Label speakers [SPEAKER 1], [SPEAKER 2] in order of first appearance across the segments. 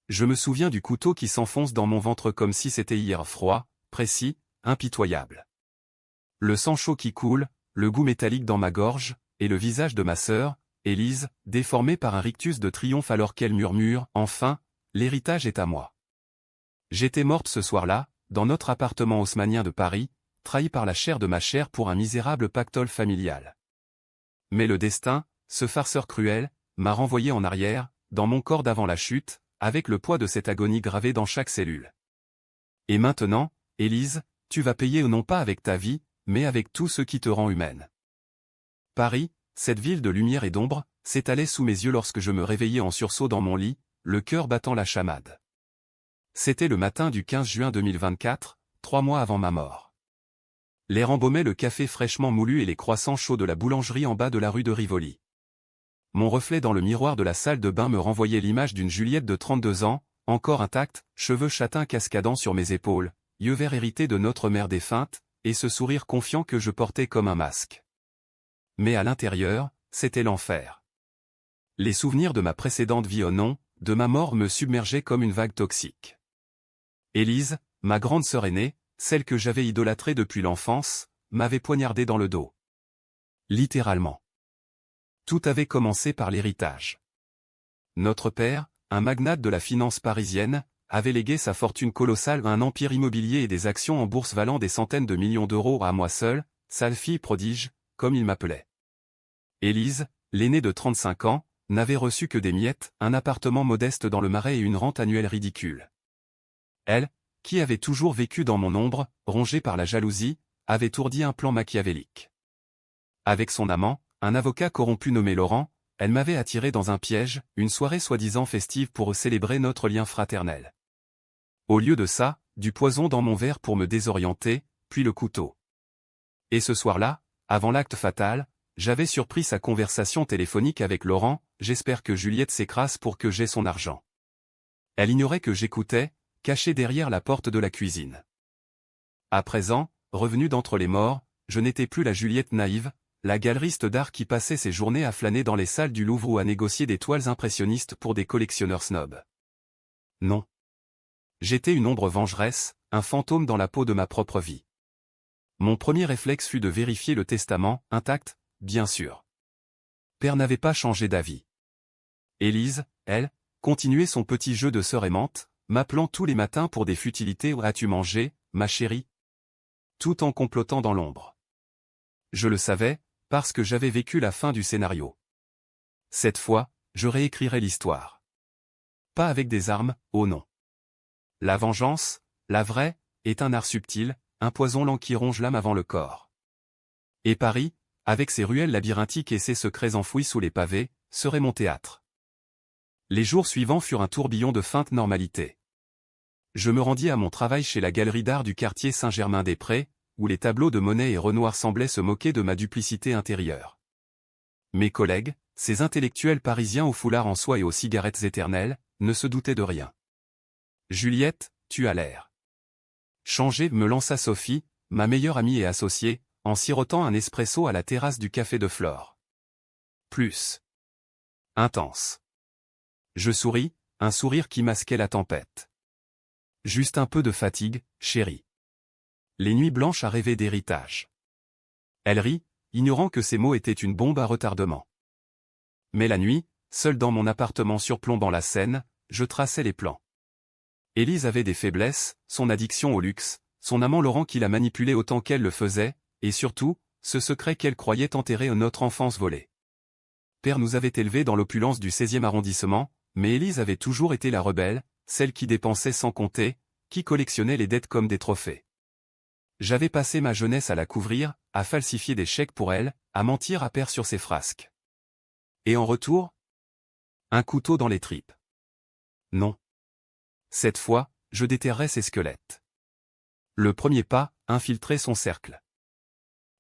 [SPEAKER 1] Je me souviens du couteau qui s'enfonce dans mon ventre comme si c'était hier, froid, précis, impitoyable. Le sang chaud qui coule, le goût métallique dans ma gorge, et le visage de ma sœur, Élise, déformé par un rictus de triomphe alors qu'elle murmure « Enfin, l'héritage est à moi ». J'étais morte ce soir-là, dans notre appartement haussmannien de Paris, trahi par la chair de ma chair pour un misérable pactole familial. Mais le destin, ce farceur cruel, m'a renvoyé en arrière, dans mon corps d'avant la chute, avec le poids de cette agonie gravée dans chaque cellule. Et maintenant, Élise, tu vas payer non pas avec ta vie, mais avec tout ce qui te rend humaine. Paris, cette ville de lumière et d'ombre, s'étalait sous mes yeux lorsque je me réveillais en sursaut dans mon lit, le cœur battant la chamade. C'était le matin du 15 juin 2024, 3 mois avant ma mort. L'air embaumait le café fraîchement moulu et les croissants chauds de la boulangerie en bas de la rue de Rivoli. Mon reflet dans le miroir de la salle de bain me renvoyait l'image d'une Juliette de 32 ans, encore intacte, cheveux châtains cascadant sur mes épaules, yeux verts hérités de notre mère défunte, et ce sourire confiant que je portais comme un masque. Mais à l'intérieur, c'était l'enfer. Les souvenirs de ma précédente vie au nom, de ma mort me submergeaient comme une vague toxique. Élise, ma grande sœur aînée, celle que j'avais idolâtrée depuis l'enfance, m'avait poignardé dans le dos. Littéralement. Tout avait commencé par l'héritage. Notre père, un magnate de la finance parisienne, avait légué sa fortune colossale à un empire immobilier et des actions en bourse valant des centaines de millions d'euros à moi seul, sale fille prodige, comme il m'appelait. Élise, l'aînée de 35 ans, n'avait reçu que des miettes, un appartement modeste dans le Marais et une rente annuelle ridicule. Elle, qui avait toujours vécu dans mon ombre, rongée par la jalousie, avait ourdi un plan machiavélique. Avec son amant, un avocat corrompu nommé Laurent, elle m'avait attiré dans un piège, une soirée soi-disant festive pour célébrer notre lien fraternel. Au lieu de ça, du poison dans mon verre pour me désorienter, puis le couteau. Et ce soir-là, avant l'acte fatal, j'avais surpris sa conversation téléphonique avec Laurent, j'espère que Juliette s'écrase pour que j'aie son argent. Elle ignorait que j'écoutais, caché derrière la porte de la cuisine. À présent, revenu d'entre les morts, je n'étais plus la Juliette naïve, la galeriste d'art qui passait ses journées à flâner dans les salles du Louvre ou à négocier des toiles impressionnistes pour des collectionneurs snobs. Non. J'étais une ombre vengeresse, un fantôme dans la peau de ma propre vie. Mon premier réflexe fut de vérifier le testament, intact, bien sûr. Père n'avait pas changé d'avis. Élise, elle, continuait son petit jeu de sœur aimante, m'appelant tous les matins pour des futilités ou « As-tu mangé, ma chérie ?» tout en complotant dans l'ombre. Je le savais, parce que j'avais vécu la fin du scénario. Cette fois, je réécrirais l'histoire. Pas avec des armes, oh non. La vengeance, la vraie, est un art subtil, un poison lent qui ronge l'âme avant le corps. Et Paris, avec ses ruelles labyrinthiques et ses secrets enfouis sous les pavés, serait mon théâtre. Les jours suivants furent un tourbillon de feinte normalité. Je me rendis à mon travail chez la galerie d'art du quartier Saint-Germain-des-Prés, où les tableaux de Monet et Renoir semblaient se moquer de ma duplicité intérieure. Mes collègues, ces intellectuels parisiens aux foulards en soie et aux cigarettes éternelles, ne se doutaient de rien. « Juliette, tu as l'air changé » me lança Sophie, ma meilleure amie et associée, en sirotant un espresso à la terrasse du Café de Flore. Plus intense. Je souris, un sourire qui masquait la tempête. Juste un peu de fatigue, chérie. Les nuits blanches à rêver d'héritage. Elle rit, ignorant que ces mots étaient une bombe à retardement. Mais la nuit, seul dans mon appartement surplombant la Seine, je traçais les plans. Élise avait des faiblesses, son addiction au luxe, son amant Laurent qui la manipulait autant qu'elle le faisait, et surtout, ce secret qu'elle croyait enterrer notre enfance volée. Père nous avait élevés dans l'opulence du 16e arrondissement, mais Élise avait toujours été la rebelle, celle qui dépensait sans compter, qui collectionnait les dettes comme des trophées. J'avais passé ma jeunesse à la couvrir, à falsifier des chèques pour elle, à mentir à Père sur ses frasques. Et en retour, un couteau dans les tripes. Non. Cette fois, je déterrais ses squelettes. Le premier pas, infiltrer son cercle.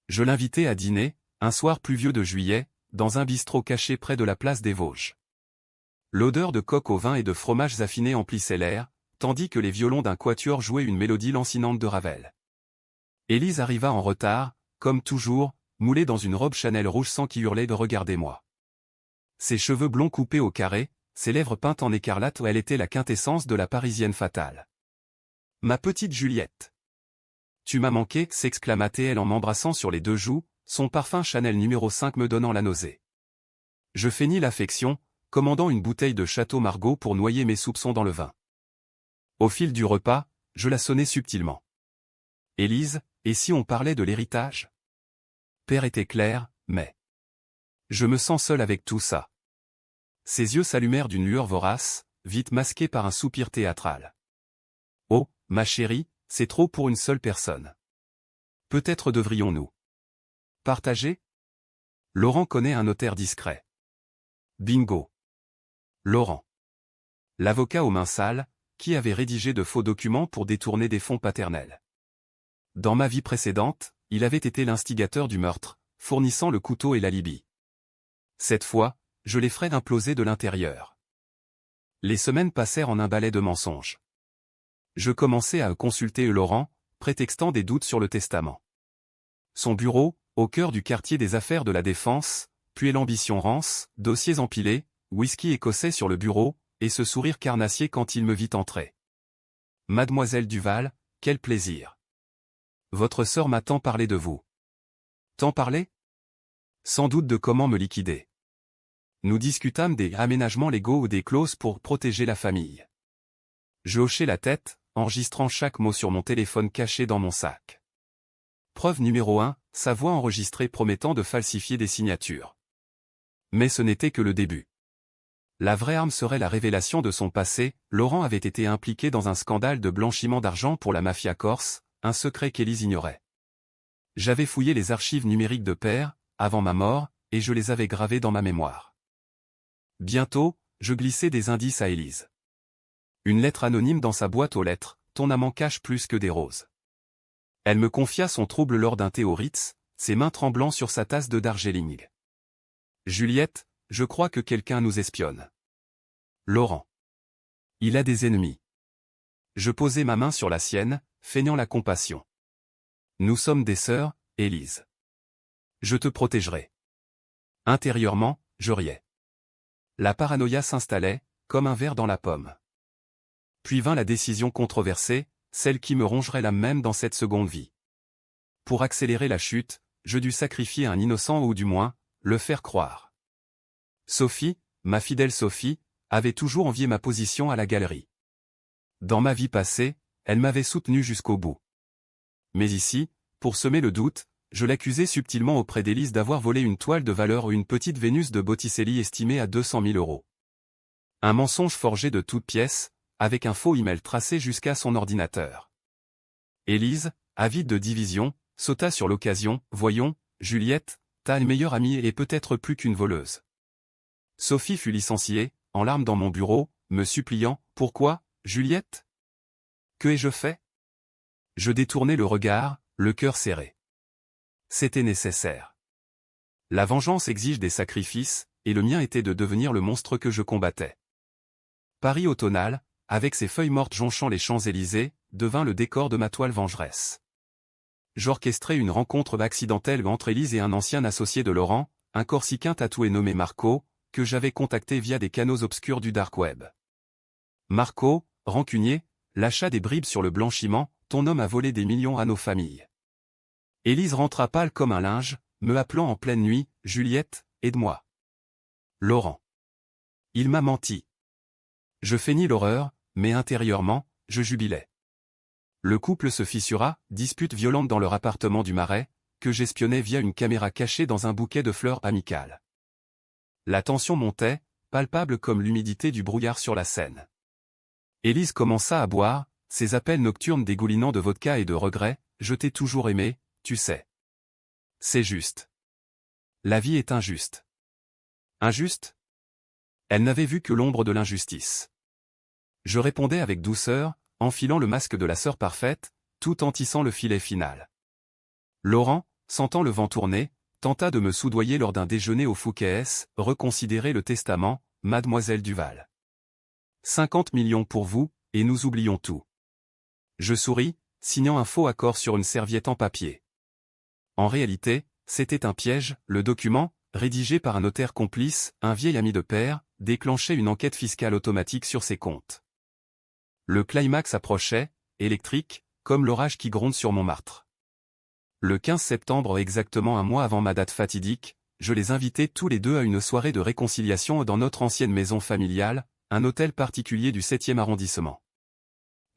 [SPEAKER 1] Je l'invitais à dîner, un soir pluvieux de juillet, dans un bistrot caché près de la place des Vosges. L'odeur de coq au vin et de fromages affinés emplissait l'air, tandis que les violons d'un quatuor jouaient une mélodie lancinante de Ravel. Élise arriva en retard, comme toujours, moulée dans une robe Chanel rouge sang qui hurlait de « Regardez-moi ». Ses cheveux blonds coupés au carré, ses lèvres peintes en écarlate où elle était la quintessence de la Parisienne fatale. « Ma petite Juliette. Tu m'as manqué » s'exclama-t-elle en m'embrassant sur les deux joues, son parfum Chanel numéro 5 me donnant la nausée. Je feignis l'affection, commandant une bouteille de Château Margaux pour noyer mes soupçons dans le vin. Au fil du repas, je la sonnai subtilement. « Élise, et si on parlait de l'héritage » Père était clair, mais... Je me sens seul avec tout ça. Ses yeux s'allumèrent d'une lueur vorace, vite masquée par un soupir théâtral. « Oh, ma chérie, c'est trop pour une seule personne. Peut-être devrions-nous partager ?» Laurent connaît un notaire discret. Bingo. Laurent. L'avocat aux mains sales, qui avait rédigé de faux documents pour détourner des fonds paternels. Dans ma vie précédente, il avait été l'instigateur du meurtre, fournissant le couteau et l'alibi. Cette fois, je les ferai imploser de l'intérieur. Les semaines passèrent en un balai de mensonges. Je commençai à consulter Laurent, prétextant des doutes sur le testament. Son bureau, au cœur du quartier des affaires de la Défense, puis l'ambition rance, dossiers empilés, whisky écossais sur le bureau, et ce sourire carnassier quand il me vit entrer. « Mademoiselle Duval, quel plaisir. Votre sœur m'a tant parlé de vous. » Tant parlé ? Sans doute de comment me liquider. Nous discutâmes des aménagements légaux ou des clauses pour protéger la famille. Je hochai la tête, enregistrant chaque mot sur mon téléphone caché dans mon sac. Preuve numéro 1, sa voix enregistrée promettant de falsifier des signatures. Mais ce n'était que le début. La vraie arme serait la révélation de son passé. Laurent avait été impliqué dans un scandale de blanchiment d'argent pour la mafia corse, un secret qu'Élise ignorait. J'avais fouillé les archives numériques de Père, avant ma mort, et je les avais gravées dans ma mémoire. Bientôt, je glissai des indices à Élise. Une lettre anonyme dans sa boîte aux lettres, ton amant cache plus que des roses. Elle me confia son trouble lors d'un thé au Ritz, ses mains tremblant sur sa tasse de Darjeeling. Juliette, je crois que quelqu'un nous espionne. Laurent. Il a des ennemis. Je posai ma main sur la sienne, feignant la compassion. Nous sommes des sœurs, Élise. Je te protégerai. Intérieurement, je riais. La paranoïa s'installait, comme un ver dans la pomme. Puis vint la décision controversée, celle qui me rongerait l'âme même dans cette seconde vie. Pour accélérer la chute, je dus sacrifier un innocent ou du moins, le faire croire. Sophie, ma fidèle Sophie, avait toujours envié ma position à la galerie. Dans ma vie passée, elle m'avait soutenu jusqu'au bout. Mais ici, pour semer le doute, je l'accusais subtilement auprès d'Élise d'avoir volé une toile de valeur ou une petite Vénus de Botticelli estimée à 200 000 €. Un mensonge forgé de toutes pièces, avec un faux email tracé jusqu'à son ordinateur. Élise, avide de division, sauta sur l'occasion. Voyons, Juliette, ta meilleure amie est peut-être plus qu'une voleuse. Sophie fut licenciée, en larmes dans mon bureau, me suppliant, pourquoi, Juliette? Que ai-je fait? Je détournai le regard, le cœur serré. C'était nécessaire. La vengeance exige des sacrifices, et le mien était de devenir le monstre que je combattais. Paris automnal, avec ses feuilles mortes jonchant les Champs-Élysées, devint le décor de ma toile vengeresse. J'orchestrai une rencontre accidentelle entre Élise et un ancien associé de Laurent, un Corsicain tatoué nommé Marco, que j'avais contacté via des canaux obscurs du dark web. Marco, rancunier, lâcha des bribes sur le blanchiment, ton homme a volé des millions à nos familles. Élise rentra pâle comme un linge, me appelant en pleine nuit, Juliette, aide-moi. Laurent. Il m'a menti. Je feignis l'horreur, mais intérieurement, je jubilais. Le couple se fissura, dispute violente dans leur appartement du Marais, que j'espionnais via une caméra cachée dans un bouquet de fleurs amicales. La tension montait, palpable comme l'humidité du brouillard sur la Seine. Élise commença à boire, ses appels nocturnes dégoulinant de vodka et de regrets, je t'ai toujours aimé, tu sais. C'est juste. La vie est injuste. Injuste? Elle n'avait vu que l'ombre de l'injustice. Je répondais avec douceur, enfilant le masque de la sœur parfaite, tout en tissant le filet final. Laurent, sentant le vent tourner, tenta de me soudoyer lors d'un déjeuner au Fouquet's, reconsidérer le testament, Mademoiselle Duval. 50 millions pour vous, et nous oublions tout. Je souris, signant un faux accord sur une serviette en papier. En réalité, c'était un piège, le document, rédigé par un notaire complice, un vieil ami de Père, déclenchait une enquête fiscale automatique sur ses comptes. Le climax approchait, électrique, comme l'orage qui gronde sur Montmartre. Le 15 septembre, exactement un mois avant ma date fatidique, je les invitais tous les deux à une soirée de réconciliation dans notre ancienne maison familiale, un hôtel particulier du 7e arrondissement.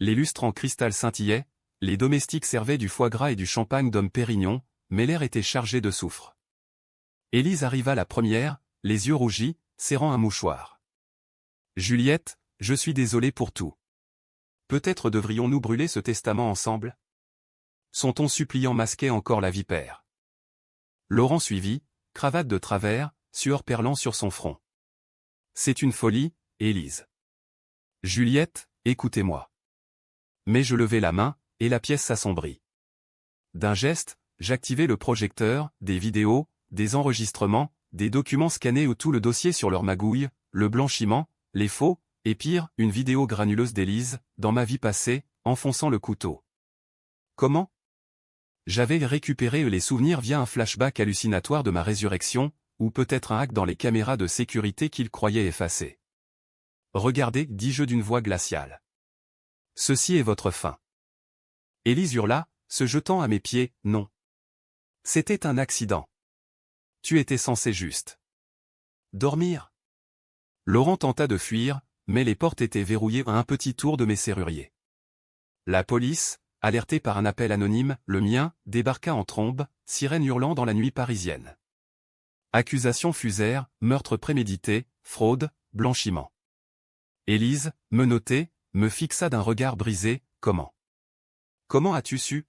[SPEAKER 1] Les lustres en cristal scintillaient, les domestiques servaient du foie gras et du champagne d'homme Pérignon, mais l'air était chargé de soufre. Élise arriva la première, les yeux rougis, serrant un mouchoir. « Juliette, je suis désolé pour tout. Peut-être devrions-nous brûler ce testament ensemble ?» Son ton suppliant masquait encore la vipère. Laurent suivit, cravate de travers, sueur perlant sur son front. « C'est une folie, Élise. Juliette, écoutez-moi. » Mais je levai la main, et la pièce s'assombrit. D'un geste, j'activai le projecteur, des vidéos, des enregistrements, des documents scannés ou tout le dossier sur leur magouille, le blanchiment, les faux, et pire, une vidéo granuleuse d'Élise, dans ma vie passée, enfonçant le couteau. Comment ? J'avais récupéré les souvenirs via un flashback hallucinatoire de ma résurrection, ou peut-être un hack dans les caméras de sécurité qu'il croyait effacer. Regardez, dis-je d'une voix glaciale. Ceci est votre fin. Élise hurla, se jetant à mes pieds, non. C'était un accident. Tu étais censé juste dormir. Laurent tenta de fuir, mais les portes étaient verrouillées à un petit tour de mes serruriers. La police, alertée par un appel anonyme, le mien, débarqua en trombe, sirène hurlant dans la nuit parisienne. Accusations fusèrent, meurtre prémédité, fraude, blanchiment. Élise, menottée, me fixa d'un regard brisé, comment ? Comment as-tu su ?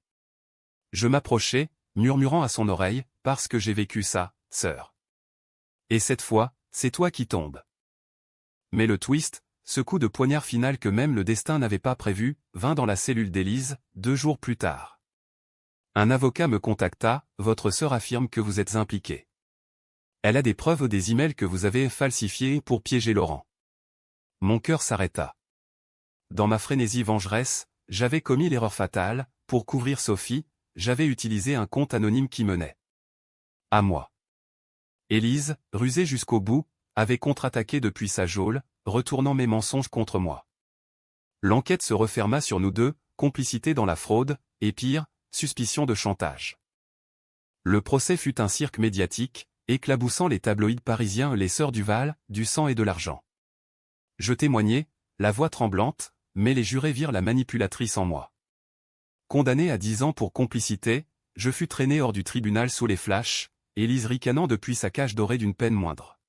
[SPEAKER 1] Je m'approchai, murmurant à son oreille, parce que j'ai vécu ça, sœur. Et cette fois, c'est toi qui tombes. Mais le twist, ce coup de poignard final que même le destin n'avait pas prévu, vint dans la cellule d'Élise, 2 jours plus tard. Un avocat me contacta, votre sœur affirme que vous êtes impliqué. Elle a des preuves des emails que vous avez falsifiés pour piéger Laurent. Mon cœur s'arrêta. Dans ma frénésie vengeresse, j'avais commis l'erreur fatale, pour couvrir Sophie, j'avais utilisé un compte anonyme qui menait à moi. Élise, rusée jusqu'au bout, avait contre-attaqué depuis sa geôle, retournant mes mensonges contre moi. L'enquête se referma sur nous deux, complicité dans la fraude, et pire, suspicion de chantage. Le procès fut un cirque médiatique, éclaboussant les tabloïds parisiens, les sœurs Duval, du sang et de l'argent. Je témoignai, la voix tremblante, mais les jurés virent la manipulatrice en moi. Condamné à 10 ans pour complicité, je fus traîné hors du tribunal sous les flashs, Élise ricanant depuis sa cage dorée d'une peine moindre.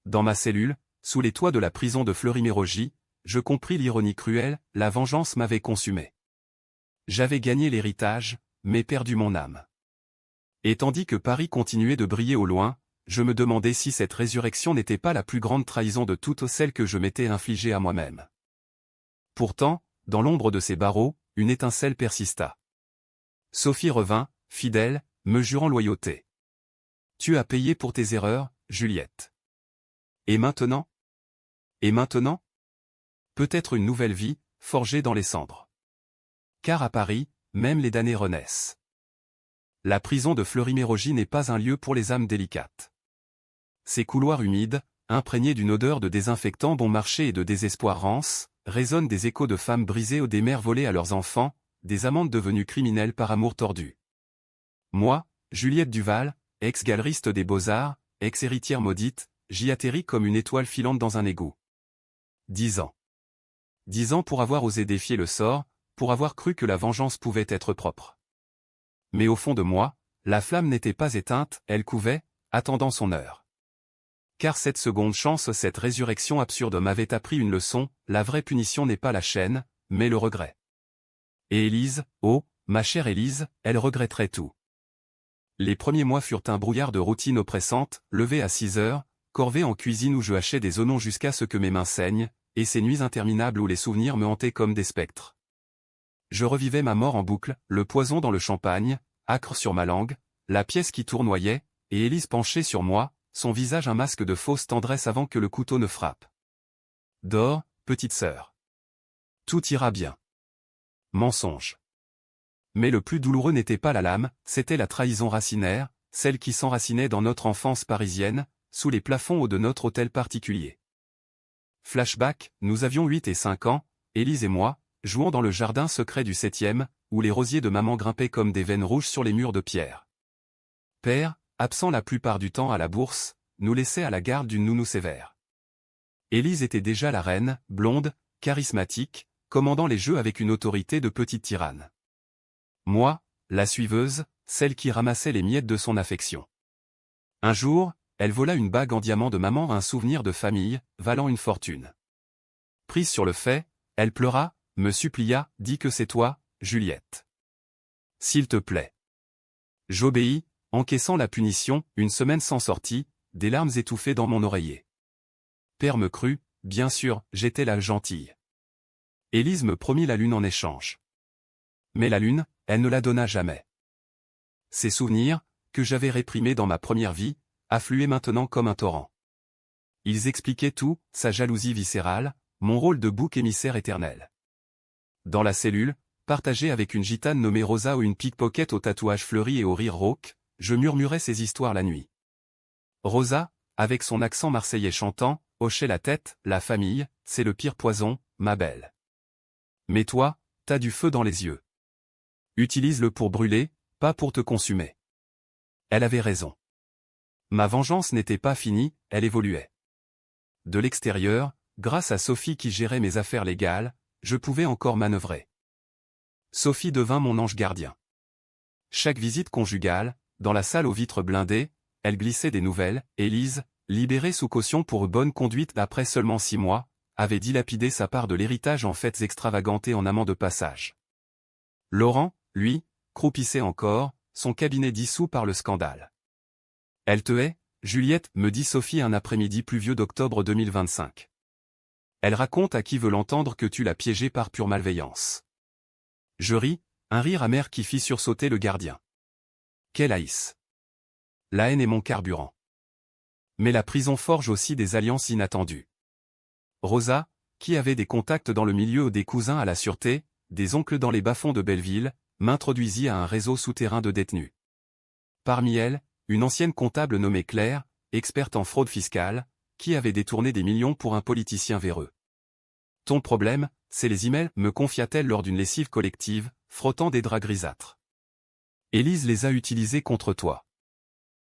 [SPEAKER 1] Dans ma cellule, sous les toits de la prison de Fleury-Mérogis, je compris l'ironie cruelle, la vengeance m'avait consumé. J'avais gagné l'héritage, mais perdu mon âme. Et tandis que Paris continuait de briller au loin, je me demandais si cette résurrection n'était pas la plus grande trahison de toutes celles que je m'étais infligée à moi-même. Pourtant, dans l'ombre de ces barreaux, une étincelle persista. Sophie revint, fidèle, me jurant loyauté. Tu as payé pour tes erreurs, Juliette. Et maintenant ? Et maintenant ? Peut-être une nouvelle vie, forgée dans les cendres. Car à Paris, même les damnés renaissent. La prison de Fleury-Mérogis n'est pas un lieu pour les âmes délicates. Ces couloirs humides, imprégnés d'une odeur de désinfectant bon marché et de désespoir rance, résonnent des échos de femmes brisées ou des mères volées à leurs enfants, des amantes devenues criminelles par amour tordu. Moi, Juliette Duval, ex-galeriste des Beaux-Arts, ex-héritière maudite, j'y atterris comme une étoile filante dans un égout. 10 ans. 10 ans pour avoir osé défier le sort, pour avoir cru que la vengeance pouvait être propre. Mais au fond de moi, la flamme n'était pas éteinte, elle couvait, attendant son heure. Car cette seconde chance, cette résurrection absurde m'avait appris une leçon, la vraie punition n'est pas la chaîne, mais le regret. Et Élise, oh, ma chère Élise, elle regretterait tout. Les premiers mois furent un brouillard de routine oppressante, levé à 6 heures, corvée en cuisine où je hachais des oignons jusqu'à ce que mes mains saignent, et ces nuits interminables où les souvenirs me hantaient comme des spectres. Je revivais ma mort en boucle, le poison dans le champagne, âcre sur ma langue, la pièce qui tournoyait, et Élise penchée sur moi, son visage un masque de fausse tendresse avant que le couteau ne frappe. Dors, petite sœur. Tout ira bien. Mensonge. Mais le plus douloureux n'était pas la lame, c'était la trahison racinaire, celle qui s'enracinait dans notre enfance parisienne, sous les plafonds hauts de notre hôtel particulier. Flashback, nous avions 8 et 5 ans, Élise et moi, jouant dans le jardin secret du 7e, où les rosiers de maman grimpaient comme des veines rouges sur les murs de pierre. Père, absent la plupart du temps à la bourse, nous laissait à la garde d'une nounou sévère. Élise était déjà la reine, blonde, charismatique, commandant les jeux avec une autorité de petite tyranne. Moi, la suiveuse, celle qui ramassait les miettes de son affection. Un jour, elle vola une bague en diamant de maman, un souvenir de famille, valant une fortune. Prise sur le fait, elle pleura, me supplia, dit que c'est toi, Juliette. S'il te plaît. J'obéis, encaissant la punition, une semaine sans sortie, des larmes étouffées dans mon oreiller. Père me crut, bien sûr, j'étais la gentille. Élise me promit la lune en échange. Mais la lune, elle ne la donna jamais. Ces souvenirs, que j'avais réprimés dans ma première vie, affluaient maintenant comme un torrent. Ils expliquaient tout, sa jalousie viscérale, mon rôle de bouc émissaire éternel. Dans la cellule, partagée avec une gitane nommée Rosa ou une pickpocket au tatouage fleuri et au rire rauque, je murmurais ces histoires la nuit. Rosa, avec son accent marseillais chantant, hochait la tête, la famille, c'est le pire poison, ma belle. Mais toi, t'as du feu dans les yeux. Utilise-le pour brûler, pas pour te consumer. Elle avait raison. Ma vengeance n'était pas finie, elle évoluait. De l'extérieur, grâce à Sophie qui gérait mes affaires légales, je pouvais encore manœuvrer. Sophie devint mon ange gardien. Chaque visite conjugale, dans la salle aux vitres blindées, elle glissait des nouvelles. Élise, libérée sous caution pour bonne conduite après seulement 6 mois, avait dilapidé sa part de l'héritage en fêtes extravagantes et en amants de passage. Laurent, lui, croupissait encore, son cabinet dissous par le scandale. Elle te hait, Juliette, me dit Sophie un après-midi pluvieux d'octobre 2025. Elle raconte à qui veut l'entendre que tu l'as piégée par pure malveillance. Je ris, un rire amer qui fit sursauter le gardien. Quelle haïs. La haine est mon carburant. Mais la prison forge aussi des alliances inattendues. Rosa, qui avait des contacts dans le milieu, des cousins à la sûreté, des oncles dans les bas-fonds de Belleville, m'introduisit à un réseau souterrain de détenus. Parmi elles, une ancienne comptable nommée Claire, experte en fraude fiscale, qui avait détourné des millions pour un politicien véreux. Ton problème, c'est les emails, me confia-t-elle lors d'une lessive collective, frottant des draps grisâtres. Élise les a utilisés contre toi.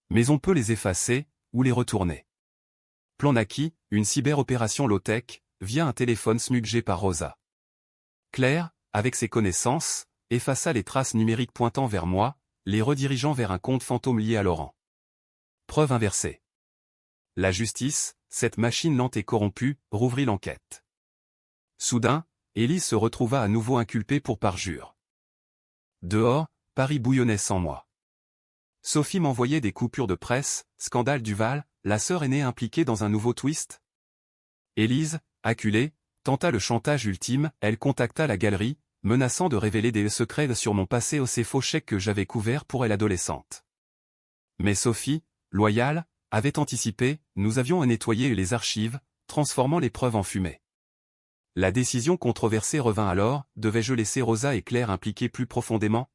[SPEAKER 1] Mais on peut les effacer, ou les retourner. Plan Naki, une cyberopération low-tech, via un téléphone smudgé par Rosa. Claire, avec ses connaissances, effaça les traces numériques pointant vers moi, les redirigeant vers un compte fantôme lié à Laurent. Preuve inversée. La justice, cette machine lente et corrompue, rouvrit l'enquête. Soudain, Élise se retrouva à nouveau inculpée pour parjure. Dehors, Paris bouillonnait sans moi. Sophie m'envoyait des coupures de presse, scandale Duval, la sœur aînée impliquée dans un nouveau twist. Élise, acculée, tenta le chantage ultime, elle contacta la galerie, menaçant de révéler des secrets sur mon passé aux ces faux chèques que j'avais couverts pour elle adolescente. Mais Sophie, loyale, avait anticipé, nous avions nettoyé les archives, transformant les preuves en fumée. La décision controversée revint alors, devais-je laisser Rosa et Claire impliquées plus profondément?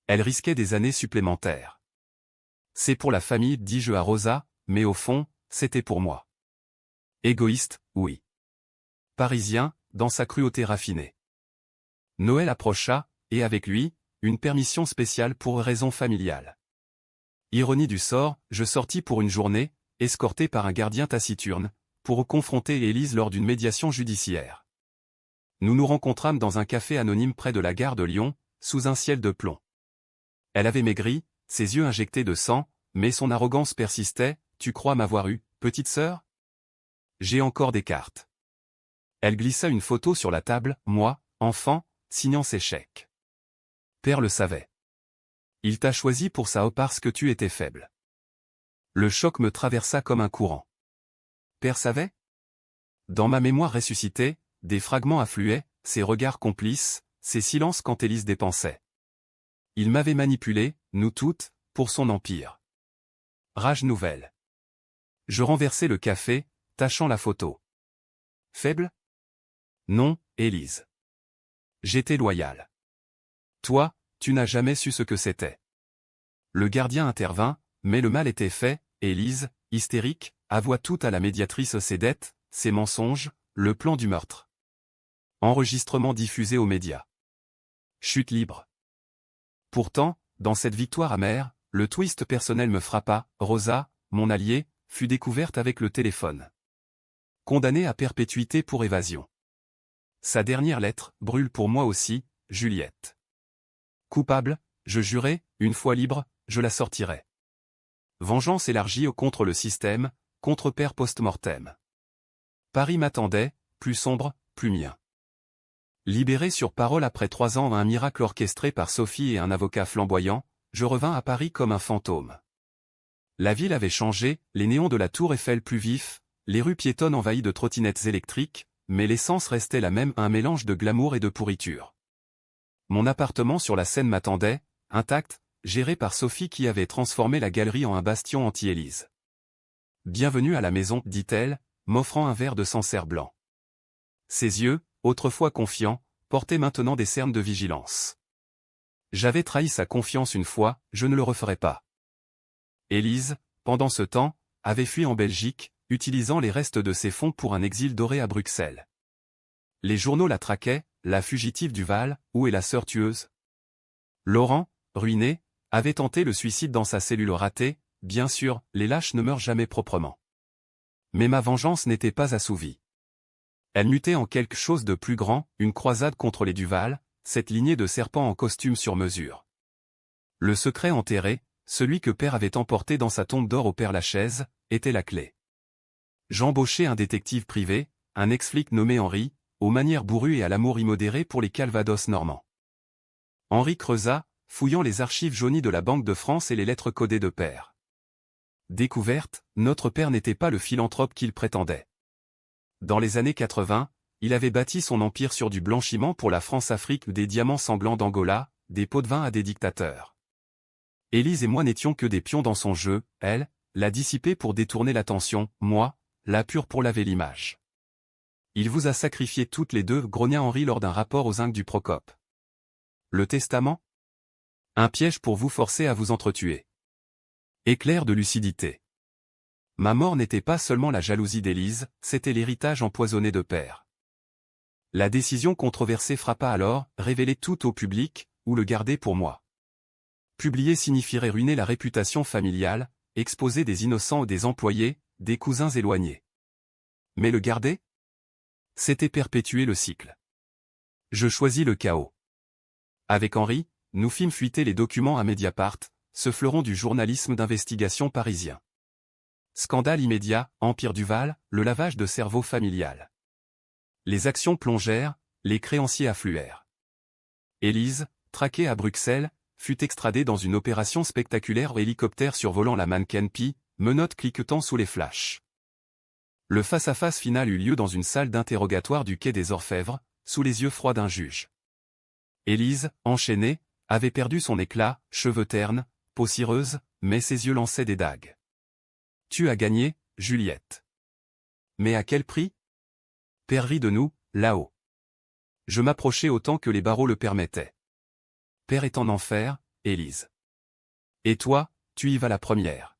[SPEAKER 1] Elle risquait des années supplémentaires. C'est pour la famille, dis-je à Rosa, mais au fond, c'était pour moi. Égoïste, oui. Parisien, dans sa cruauté raffinée. Noël approcha, et avec lui, une permission spéciale pour raison familiale. Ironie du sort, je sortis pour une journée, escorté par un gardien taciturne, pour confronter Élise lors d'une médiation judiciaire. Nous nous rencontrâmes dans un café anonyme près de la gare de Lyon, sous un ciel de plomb. Elle avait maigri, ses yeux injectés de sang, mais son arrogance persistait. Tu crois m'avoir eu, petite sœur? J'ai encore des cartes. Elle glissa une photo sur la table, moi, enfant, signant ses chèques. Père le savait. Il t'a choisi pour ça parce que tu étais faible. Le choc me traversa comme un courant. Père savait? Dans ma mémoire ressuscitée, des fragments affluaient, ses regards complices, ses silences quand Élise dépensait. Il m'avait manipulé, nous toutes, pour son empire. Rage nouvelle. Je renversai le café, tachant la photo. Faible? Non, Élise. J'étais loyal. Toi, tu n'as jamais su ce que c'était. Le gardien intervint, mais le mal était fait. Élise, hystérique, avoua tout à la médiatrice ses dettes, ces mensonges, le plan du meurtre. Enregistrement diffusé aux médias. Chute libre. Pourtant, dans cette victoire amère, le twist personnel me frappa. Rosa, mon alliée, fut découverte avec le téléphone. Condamnée à perpétuité pour évasion. Sa dernière lettre brûle pour moi aussi, Juliette. Coupable, je jurais, une fois libre, je la sortirai. Vengeance élargie contre le système, contre père post-mortem. Paris m'attendait, plus sombre, plus mien. Libéré sur parole après 3 ans à un miracle orchestré par Sophie et un avocat flamboyant, je revins à Paris comme un fantôme. La ville avait changé, les néons de la tour Eiffel plus vifs, les rues piétonnes envahies de trottinettes électriques, mais l'essence restait la même, un mélange de glamour et de pourriture. Mon appartement sur la Seine m'attendait, intact, géré par Sophie qui avait transformé la galerie en un bastion anti-Élise. Bienvenue à la maison, dit-elle, m'offrant un verre de Sancerre blanc. Ses yeux, autrefois confiants, portaient maintenant des cernes de vigilance. J'avais trahi sa confiance une fois, je ne le referai pas. Élise, pendant ce temps, avait fui en Belgique, utilisant les restes de ses fonds pour un exil doré à Bruxelles. Les journaux la traquaient, la fugitive du Val, où est la sœur tueuse? Laurent, ruiné, avait tenté le suicide dans sa cellule ratée, bien sûr, les lâches ne meurent jamais proprement. Mais ma vengeance n'était pas assouvie. Elle mutait en quelque chose de plus grand, une croisade contre les Duval, cette lignée de serpents en costume sur mesure. Le secret enterré, celui que père avait emporté dans sa tombe d'or au Père-Lachaise, était la clé. J'embauchai un détective privé, un ex-flic nommé Henri, aux manières bourrues et à l'amour immodéré pour les Calvados normands. Henri creusa, fouillant les archives jaunies de la Banque de France et les lettres codées de père. Découverte, notre père n'était pas le philanthrope qu'il prétendait. Dans les années 80, il avait bâti son empire sur du blanchiment pour la France-Afrique, des diamants sanglants d'Angola, des pots de vin à des dictateurs. Élise et moi n'étions que des pions dans son jeu, elle, l'a dissipé pour détourner l'attention, moi, la pure pour laver l'image. Il vous a sacrifié toutes les deux, grogna Henri lors d'un rapport aux zinc du Procope. Le testament? Un piège pour vous forcer à vous entretuer. Éclair de lucidité. Ma mort n'était pas seulement la jalousie d'Élise, c'était l'héritage empoisonné de père. La décision controversée frappa alors, révéler tout au public, ou le garder pour moi. Publier signifierait ruiner la réputation familiale, exposer des innocents ou des employés, des cousins éloignés. Mais le garder? C'était perpétuer le cycle. Je choisis le chaos. Avec Henri, nous fîmes fuiter les documents à Mediapart, ce fleuron du journalisme d'investigation parisien. Scandale immédiat, Empire Duval, le lavage de cerveau familial. Les actions plongèrent, les créanciers affluèrent. Élise, traquée à Bruxelles, fut extradée dans une opération spectaculaire, hélicoptère survolant la mannequin Pi, menottes cliquetant sous les flashs. Le face-à-face final eut lieu dans une salle d'interrogatoire du quai des Orfèvres, sous les yeux froids d'un juge. Élise, enchaînée, avait perdu son éclat, cheveux ternes, peau cireuse, mais ses yeux lançaient des dagues. Tu as gagné, Juliette. Mais à quel prix? Père rit de nous, là-haut. Je m'approchai autant que les barreaux le permettaient. Père est en enfer, Élise. Et toi, tu y vas la première.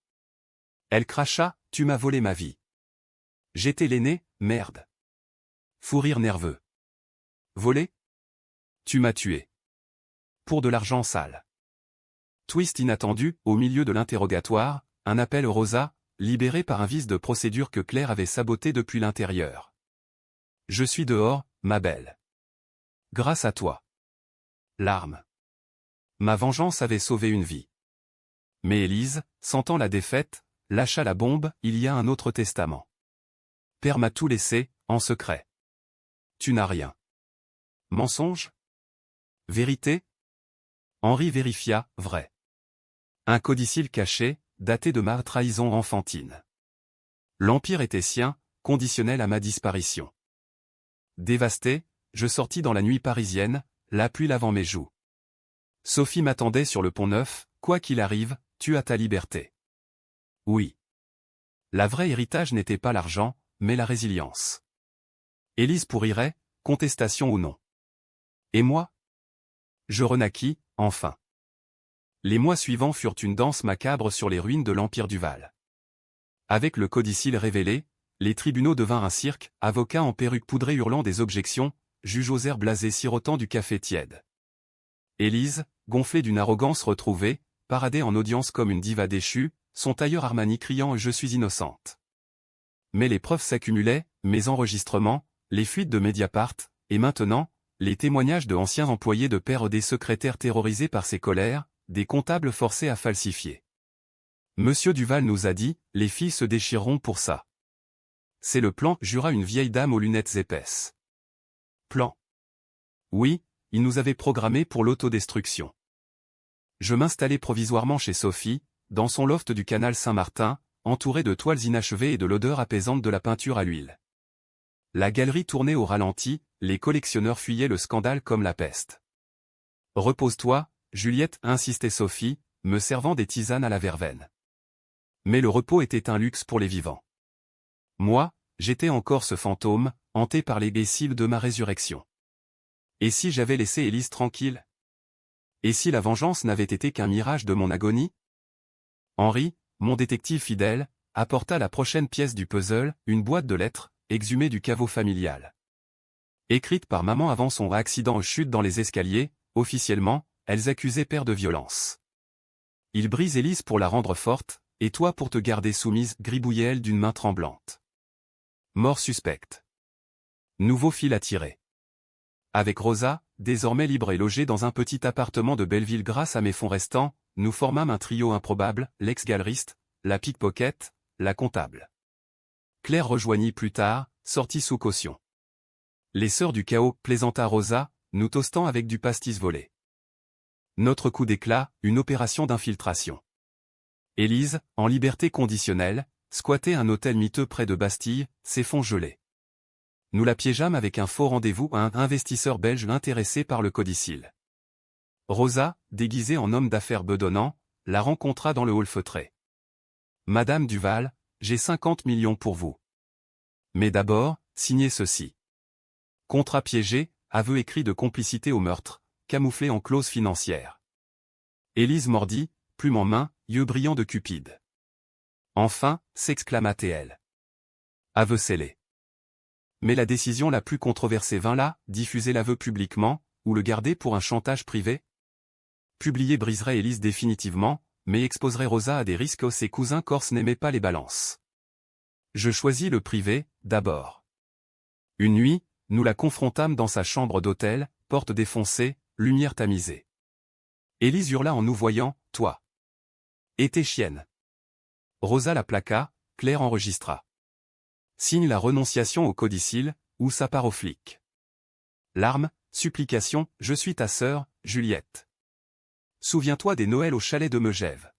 [SPEAKER 1] Elle cracha, tu m'as volé ma vie. J'étais l'aîné, merde. Fou rire nerveux. Volé? Tu m'as tué. Pour de l'argent sale. Twist inattendu, au milieu de l'interrogatoire, un appel Rosa, libéré par un vice de procédure que Claire avait saboté depuis l'intérieur. Je suis dehors, ma belle. Grâce à toi. Larmes. Ma vengeance avait sauvé une vie. Mais Élise, sentant la défaite, lâcha la bombe, il y a un autre testament. Père m'a tout laissé, en secret. Tu n'as rien. Mensonge? Vérité? Henri vérifia, vrai. Un codicile caché, daté de ma trahison enfantine. L'empire était sien, conditionnel à ma disparition. Dévasté, je sortis dans la nuit parisienne, la pluie lavant mes joues. Sophie m'attendait sur le Pont-Neuf, quoi qu'il arrive, tu as ta liberté. Oui. La vraie héritage n'était pas l'argent, mais la résilience. Élise pourrirait, contestation ou non. Et moi? Je renaquis, enfin. Les mois suivants furent une danse macabre sur les ruines de l'Empire Duval. Avec le codicile révélé, les tribunaux devinrent un cirque, avocats en perruque poudrée hurlant des objections, juges aux airs blasés sirotant du café tiède. Élise, gonflée d'une arrogance retrouvée, paradait en audience comme une diva déchue, son tailleur Armani criant « Je suis innocente ». Mais les preuves s'accumulaient, mes enregistrements, les fuites de Mediapart, et maintenant, les témoignages de anciens employés de père des secrétaires terrorisés par ses colères, des comptables forcés à falsifier. Monsieur Duval nous a dit, les filles se déchireront pour ça. C'est le plan, jura une vieille dame aux lunettes épaisses. Plan. Oui, il nous avait programmé pour l'autodestruction. Je m'installai provisoirement chez Sophie, dans son loft du canal Saint-Martin, entouré de toiles inachevées et de l'odeur apaisante de la peinture à l'huile. La galerie tournait au ralenti, les collectionneurs fuyaient le scandale comme la peste. Repose-toi, Juliette, insistait Sophie, me servant des tisanes à la verveine. Mais le repos était un luxe pour les vivants. Moi, j'étais encore ce fantôme, hanté par les lessives de ma résurrection. Et si j'avais laissé Élise tranquille? Et si la vengeance n'avait été qu'un mirage de mon agonie? Henri, mon détective fidèle, apporta la prochaine pièce du puzzle, une boîte de lettres, exhumée du caveau familial. Écrites par maman avant son accident aux chutes dans les escaliers, officiellement, elles accusaient père de violence. Il brise Élise pour la rendre forte, et toi pour te garder soumise, gribouillait-elle d'une main tremblante. Mort suspecte. Nouveau fil à tirer. Avec Rosa, désormais libre et logée dans un petit appartement de Belleville grâce à mes fonds restants, nous formâmes un trio improbable, l'ex-galeriste, la pickpocket, la comptable. Claire rejoignit plus tard, sortie sous caution. Les sœurs du chaos, plaisanta Rosa, nous toastant avec du pastis volé. Notre coup d'éclat, une opération d'infiltration. Élise, en liberté conditionnelle, squattait un hôtel miteux près de Bastille, ses fonds gelés. Nous la piégeâmes avec un faux rendez-vous à un investisseur belge intéressé par le codicille. Rosa, déguisée en homme d'affaires bedonnant, la rencontra dans le hall feutré. Madame Duval, j'ai 50 millions pour vous. Mais d'abord, signez ceci. Contrat piégé, aveu écrit de complicité au meurtre, camouflé en clause financière. Élise mordit, plume en main, yeux brillants de cupide. Enfin, s'exclama-t-elle. Aveu scellé. Mais la décision la plus controversée vint là, diffuser l'aveu publiquement, ou le garder pour un chantage privé? Publier briserait Élise définitivement, mais exposerait Rosa à des risques. Ses cousins corses n'aimaient pas les balances. Je choisis le privé, d'abord. Une nuit, nous la confrontâmes dans sa chambre d'hôtel, porte défoncée, lumière tamisée. Élise hurla en nous voyant, toi. Et tes chiennes. Rosa la plaqua, Claire enregistra. Signe la renonciation au codicille, ou sa part aux flics. Larmes, supplications, je suis ta sœur, Juliette. Souviens-toi des Noëls au chalet de Megève.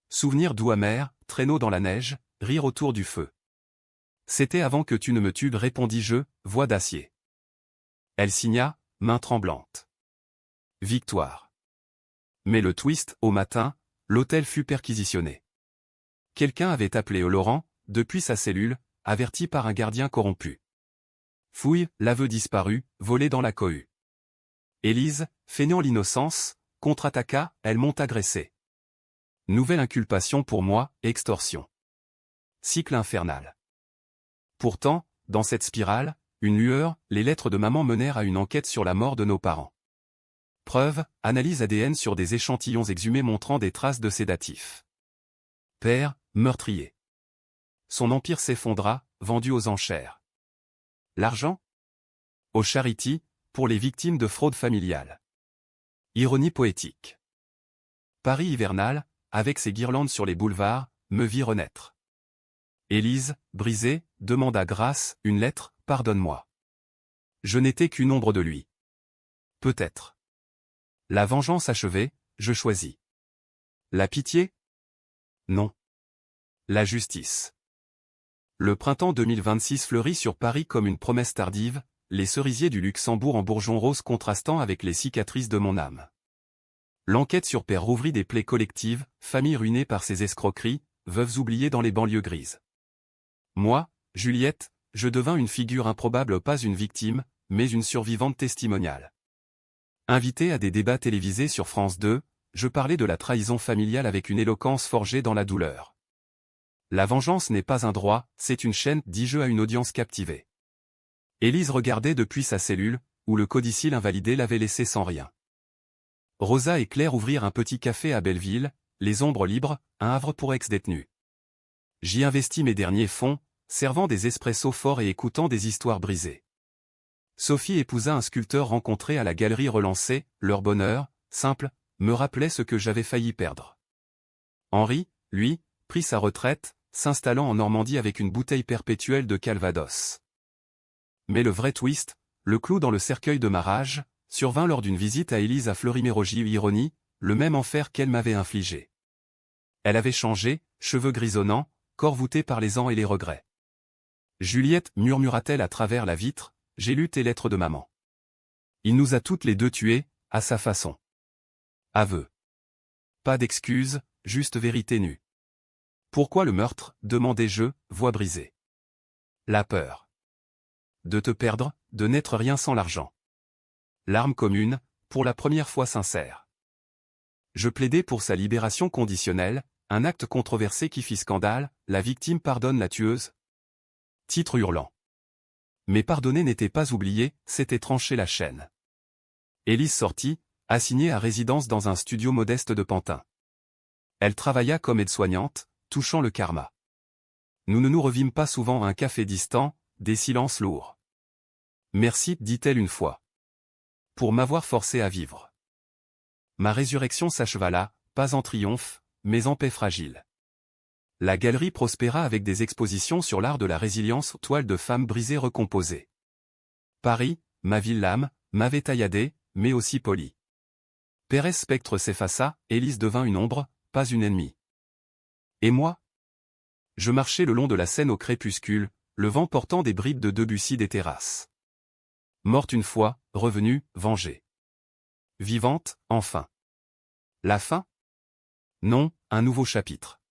[SPEAKER 1] Souvenir doux amer, traîneau dans la neige, rire autour du feu. C'était avant que tu ne me tues, répondis-je, voix d'acier. Elle signa, main tremblante. Victoire. Mais le twist, au matin, l'hôtel fut perquisitionné. Quelqu'un avait appelé Laurent, depuis sa cellule, averti par un gardien corrompu. Fouille, l'aveu disparu, volé dans la cohue. Élise, feignant l'innocence, contre-attaqua, elles m'ont agressé. Nouvelle inculpation pour moi, extorsion. Cycle infernal. Pourtant, dans cette spirale, une lueur, les lettres de maman menèrent à une enquête sur la mort de nos parents. Preuve, analyse ADN sur des échantillons exhumés montrant des traces de sédatifs. Père, meurtrier. Son empire s'effondra, vendu aux enchères. L'argent? Au charity, pour les victimes de fraude familiale. Ironie poétique. Paris hivernal, avec ses guirlandes sur les boulevards, me vit renaître. Élise, brisée, demanda grâce, une lettre, pardonne-moi. Je n'étais qu'une ombre de lui. Peut-être. La vengeance achevée, je choisis. La pitié? Non. La justice. Le printemps 2026 fleurit sur Paris comme une promesse tardive, les cerisiers du Luxembourg en bourgeon rose contrastant avec les cicatrices de mon âme. L'enquête sur père rouvrit des plaies collectives, familles ruinées par ses escroqueries, veuves oubliées dans les banlieues grises. Moi, Juliette, je devins une figure improbable, pas une victime, mais une survivante testimoniale. Invité à des débats télévisés sur France 2, je parlais de la trahison familiale avec une éloquence forgée dans la douleur. La vengeance n'est pas un droit, c'est une chaîne, dit je à une audience captivée. Élise regardait depuis sa cellule, où le codicille invalidé l'avait laissé sans rien. Rosa et Claire ouvrirent un petit café à Belleville, les ombres libres, un havre pour ex-détenus. J'y investis mes derniers fonds, servant des espressos forts et écoutant des histoires brisées. Sophie épousa un sculpteur rencontré à la galerie relancée, leur bonheur, simple, me rappelait ce que j'avais failli perdre. Henri, lui, prit sa retraite, s'installant en Normandie avec une bouteille perpétuelle de Calvados. Mais le vrai twist, le clou dans le cercueil de ma rage, survint lors d'une visite à Élise à Fleury-Mérogis. Ironie, le même enfer qu'elle m'avait infligé. Elle avait changé, cheveux grisonnants, corps voûté par les ans et les regrets. Juliette, murmura-t-elle à travers la vitre, j'ai lu tes lettres de maman. Il nous a toutes les deux tués, à sa façon. Aveu. Pas d'excuses, juste vérité nue. Pourquoi le meurtre, demandai-je, voix brisée. La peur. De te perdre, de n'être rien sans l'argent. Larmes communes, pour la première fois sincère. Je plaidais pour sa libération conditionnelle, un acte controversé qui fit scandale, la victime pardonne la tueuse. Titre hurlant. Mais pardonner n'était pas oublié, c'était trancher la chaîne. Élise sortit, assignée à résidence dans un studio modeste de Pantin. Elle travailla comme aide-soignante, touchant le karma. Nous ne nous revîmes pas souvent à un café distant, des silences lourds. Merci, dit-elle une fois. Pour m'avoir forcé à vivre. Ma résurrection s'acheva là, pas en triomphe, mais en paix fragile. La galerie prospéra avec des expositions sur l'art de la résilience, toiles de femmes brisées recomposées. Paris, ma ville l'âme, m'avait tailladé, mais aussi poli. Pérez Spectre s'effaça, Élise devint une ombre, pas une ennemie. Et moi? Je marchais le long de la Seine au crépuscule, le vent portant des bribes de Debussy des terrasses. Morte une fois, revenue, vengée. Vivante, enfin. La fin? Non, un nouveau chapitre.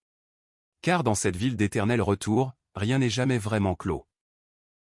[SPEAKER 1] Car dans cette ville d'éternel retour, rien n'est jamais vraiment clos.